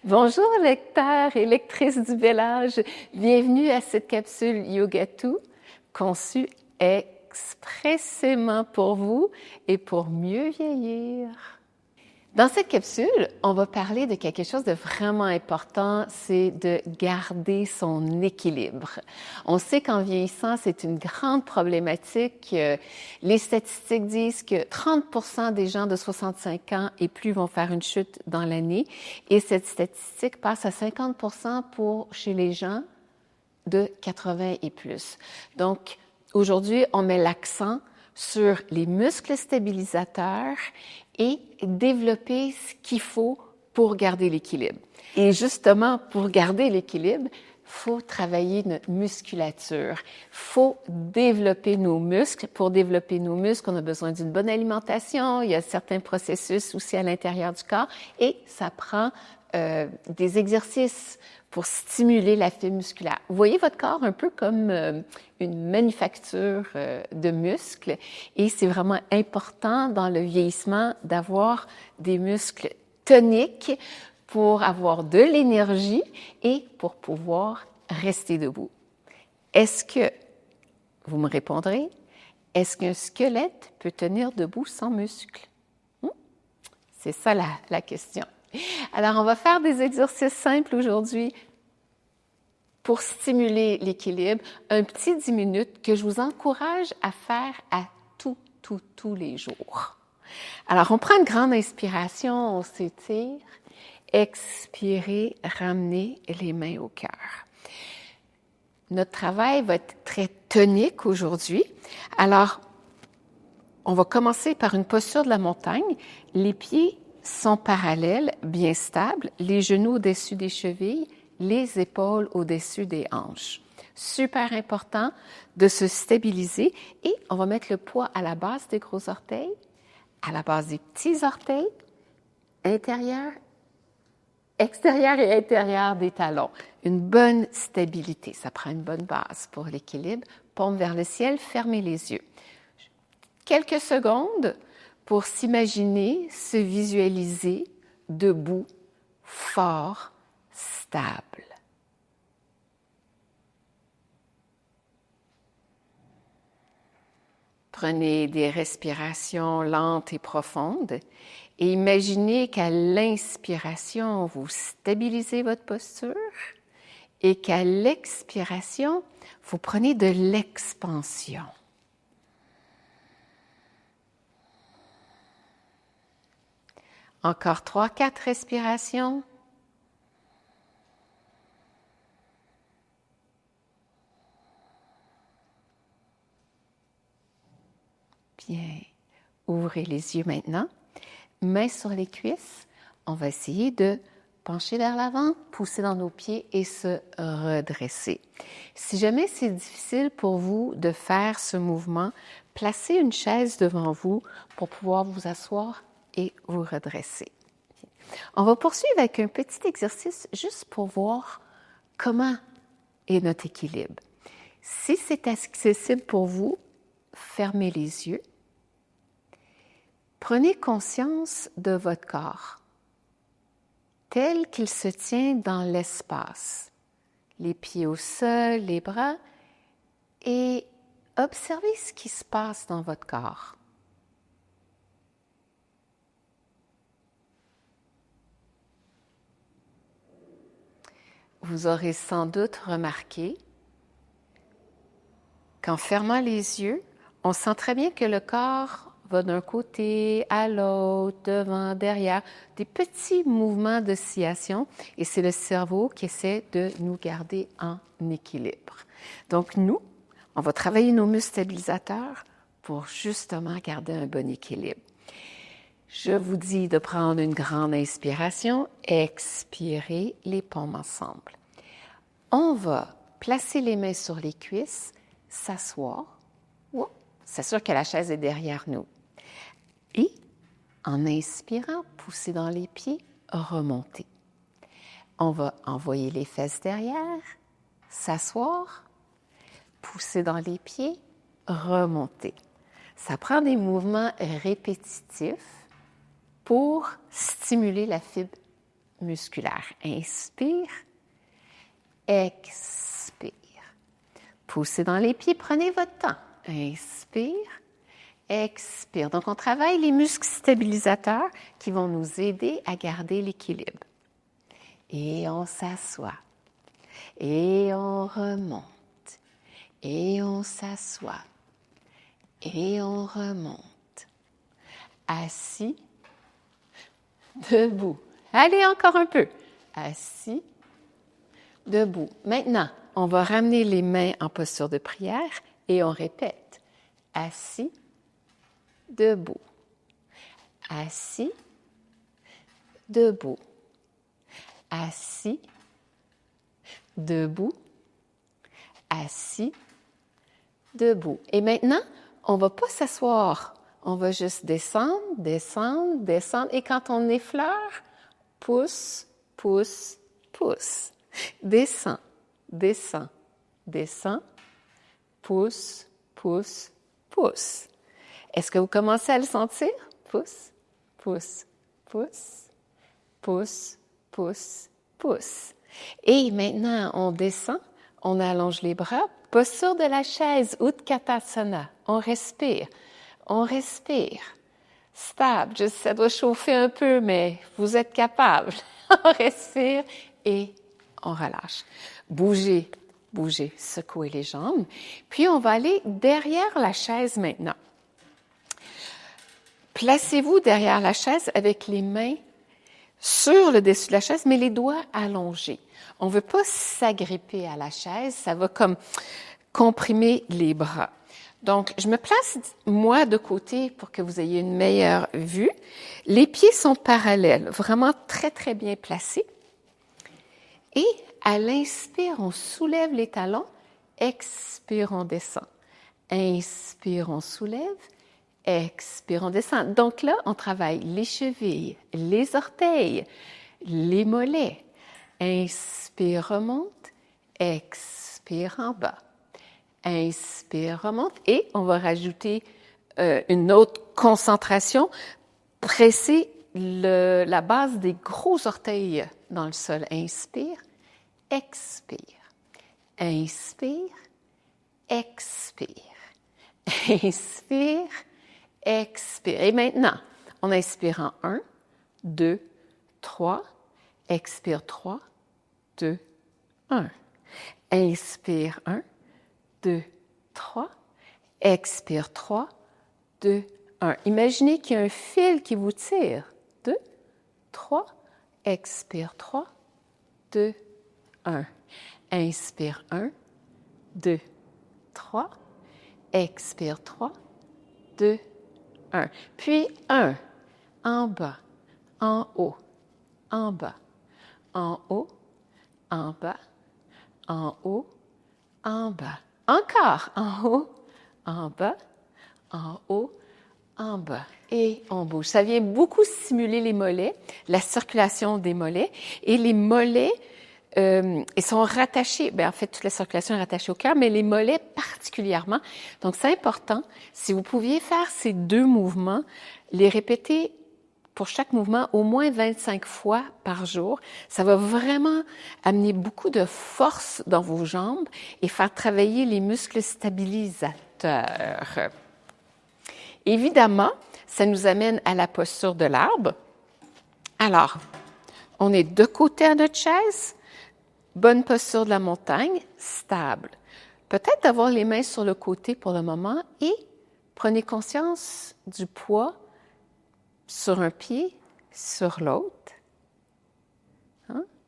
Bonjour lecteurs et lectrices du bel âge, bienvenue à cette capsule Yogatou conçue expressément pour vous et pour mieux vieillir. Dans cette capsule, on va parler de quelque chose de vraiment important, c'est de garder son équilibre. On sait qu'en vieillissant, c'est une grande problématique. Les statistiques disent que 30% des gens de 65 ans et plus vont faire une chute dans l'année et cette statistique passe à 50% chez les gens de 80 et plus. Donc, aujourd'hui, on met l'accent sur les muscles stabilisateurs et développer ce qu'il faut pour garder l'équilibre. Et justement, pour garder l'équilibre, il faut travailler notre musculature. Il faut développer nos muscles. Pour développer nos muscles, on a besoin d'une bonne alimentation. Il y a certains processus aussi à l'intérieur du corps et ça prend des exercices pour stimuler la fibre musculaire. Vous voyez votre corps un peu comme une manufacture de muscles et c'est vraiment important dans le vieillissement d'avoir des muscles toniques pour avoir de l'énergie et pour pouvoir rester debout. Est-ce que, vous me répondrez, est-ce qu'un squelette peut tenir debout sans muscles? C'est ça la question. Alors, on va faire des exercices simples aujourd'hui pour stimuler l'équilibre, un petit 10 minutes que je vous encourage à faire à tous les jours. Alors, on prend une grande inspiration, on s'étire, expirez, ramenez les mains au cœur. Notre travail va être très tonique aujourd'hui. Alors, on va commencer par une posture de la montagne. Les pieds sont parallèles, bien stables, les genoux au-dessus des chevilles, les épaules au-dessus des hanches. Super important de se stabiliser et on va mettre le poids à la base des gros orteils, à la base des petits orteils, extérieur et intérieur des talons. Une bonne stabilité, ça prend une bonne base pour l'équilibre. Paume vers le ciel, fermez les yeux. Quelques secondes pour s'imaginer, se visualiser debout, fort, stable. Prenez des respirations lentes et profondes et imaginez qu'à l'inspiration, vous stabilisez votre posture et qu'à l'expiration, vous prenez de l'expansion. Encore 3-4 respirations. Bien. Ouvrez les yeux maintenant. Mains sur les cuisses. On va essayer de pencher vers l'avant, pousser dans nos pieds et se redresser. Si jamais c'est difficile pour vous de faire ce mouvement, placez une chaise devant vous pour pouvoir vous asseoir et vous redresser. On va poursuivre avec un petit exercice juste pour voir comment est notre équilibre. Si c'est accessible pour vous, fermez les yeux. Prenez conscience de votre corps, tel qu'il se tient dans l'espace. Les pieds au sol, les bras, et observez ce qui se passe dans votre corps. Vous aurez sans doute remarqué qu'en fermant les yeux, on sent très bien que le corps va d'un côté à l'autre, devant, derrière, des petits mouvements d'oscillation et c'est le cerveau qui essaie de nous garder en équilibre. Donc nous, on va travailler nos muscles stabilisateurs pour justement garder un bon équilibre. Je vous dis de prendre une grande inspiration, expirez les paumes ensemble. On va placer les mains sur les cuisses, s'asseoir. C'est sûr que la chaise est derrière nous. Et en inspirant, pousser dans les pieds, remonter. On va envoyer les fesses derrière, s'asseoir, pousser dans les pieds, remonter. Ça prend des mouvements répétitifs pour stimuler la fibre musculaire. Inspire, expire. Poussez dans les pieds, prenez votre temps. Inspire, expire. Donc, on travaille les muscles stabilisateurs qui vont nous aider à garder l'équilibre. Et on s'assoit. Et on remonte. Et on s'assoit. Et on remonte. Assis, debout. Allez, encore un peu. Assis, debout. Maintenant, on va ramener les mains en posture de prière et on répète. Assis, debout. Assis, debout. Assis, debout. Assis, debout. Et maintenant, on ne va pas s'asseoir. On va juste descendre, descendre, descendre. Et quand on effleure, pousse, pousse, pousse. Descend, descend, descend. Pousse, pousse, pousse. Est-ce que vous commencez à le sentir? Pousse, pousse, pousse. Pousse, pousse, pousse. Et maintenant, on descend. On allonge les bras. Posture de la chaise, Utkatasana. On respire. On respire. Stable. Juste, ça doit chauffer un peu, mais vous êtes capable. On respire et on relâche. Bougez, bougez, secouez les jambes. Puis, on va aller derrière la chaise maintenant. Placez-vous derrière la chaise avec les mains sur le dessus de la chaise, mais les doigts allongés. On ne veut pas s'agripper à la chaise, ça va comme comprimer les bras. Donc, je me place, moi, de côté pour que vous ayez une meilleure vue. Les pieds sont parallèles, vraiment très, très bien placés. Et à l'inspire, on soulève les talons. Expire, on descend. Inspire, on soulève. Expire, on descend. Donc là, on travaille les chevilles, les orteils, les mollets. Inspire, remonte. Expire, en bas. Inspire, remonte. Et on va rajouter une autre concentration. Pressez la base des gros orteils dans le sol. Inspire, expire. Inspire, expire. Inspire, expire. Et maintenant, on inspire en 1, 2, 3. Expire 3, 2, 1. Inspire 1, 2, 3. Expire 3, 2, 1. Imaginez qu'il y a un fil qui vous tire. 2, 3. Expire 3, 2, 1. Inspire 1, 2, 3. Expire 3, 2, 1. Puis 1, en bas, en haut, en bas, en haut, en bas, en haut, en bas. Encore en haut, en bas, en haut, en bas. Et on bouge. Ça vient beaucoup stimuler les mollets, la circulation des mollets. Et les mollets, ils sont rattachés, en fait, toute la circulation est rattachée au cœur, mais les mollets particulièrement. Donc, c'est important. Si vous pouviez faire ces deux mouvements, les répéter pour chaque mouvement au moins 25 fois par jour, ça va vraiment amener beaucoup de force dans vos jambes et faire travailler les muscles stabilisateurs. Évidemment, ça nous amène à la posture de l'arbre. Alors, on est de côté à notre chaise, bonne posture de la montagne, stable. Peut-être avoir les mains sur le côté pour le moment et prenez conscience du poids sur un pied, sur l'autre.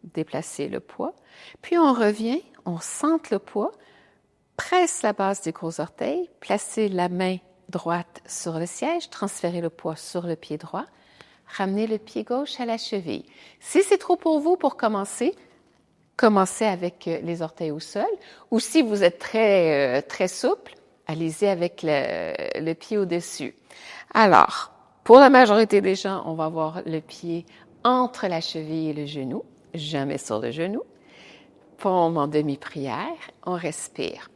Déplacez le poids. Puis on revient, on centre le poids, presse la base des gros orteils, placez la main droite sur le siège, transférez le poids sur le pied droit, ramenez le pied gauche à la cheville. Si c'est trop pour vous pour commencer, commencez avec les orteils au sol. Ou si vous êtes très, très souple, allez-y avec le pied au-dessus. Alors, pour la majorité des gens, on va avoir le pied entre la cheville et le genou, jamais sur le genou. Paume en demi-prière, on respire.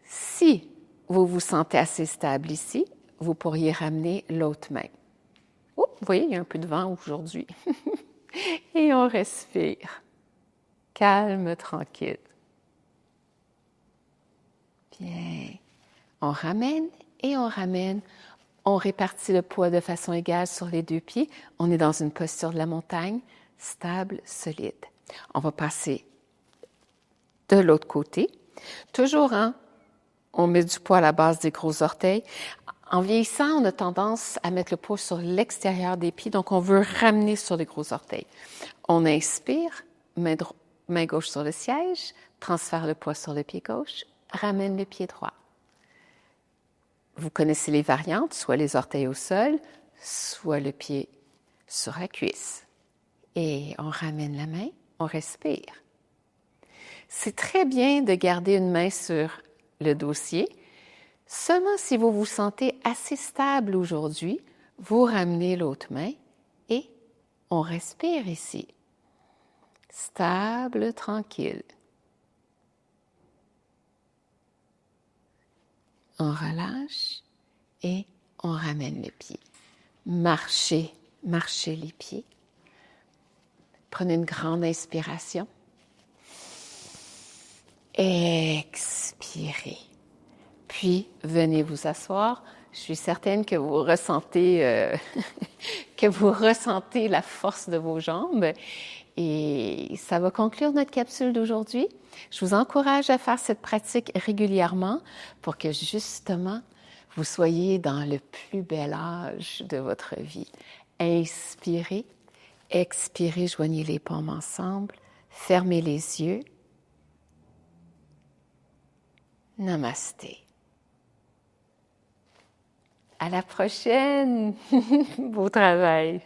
Si vous vous sentez assez stable ici, vous pourriez ramener l'autre main. Oh, vous voyez, il y a un peu de vent aujourd'hui. Et on respire. Calme, tranquille. Bien. On ramène et on ramène. On répartit le poids de façon égale sur les deux pieds. On est dans une posture de la montagne, stable, solide. On va passer de l'autre côté. Toujours, on met du poids à la base des gros orteils. En vieillissant, on a tendance à mettre le poids sur l'extérieur des pieds, donc on veut ramener sur les gros orteils. On inspire, main gauche sur le siège, transfère le poids sur le pied gauche, ramène le pied droit. Vous connaissez les variantes, soit les orteils au sol, soit le pied sur la cuisse. Et on ramène la main, on respire. C'est très bien de garder une main sur le dossier. Seulement si vous vous sentez assez stable aujourd'hui, vous ramenez l'autre main et on respire ici. Stable, tranquille. On relâche et on ramène le pied. Marchez les pieds. Prenez une grande inspiration. Expirez. Puis, venez vous asseoir. Je suis certaine que vous ressentez, la force de vos jambes. Et ça va conclure notre capsule d'aujourd'hui. Je vous encourage à faire cette pratique régulièrement pour que justement, vous soyez dans le plus bel âge de votre vie. Inspirez, expirez, joignez les paumes ensemble, fermez les yeux. Namasté. À la prochaine! Beau travail!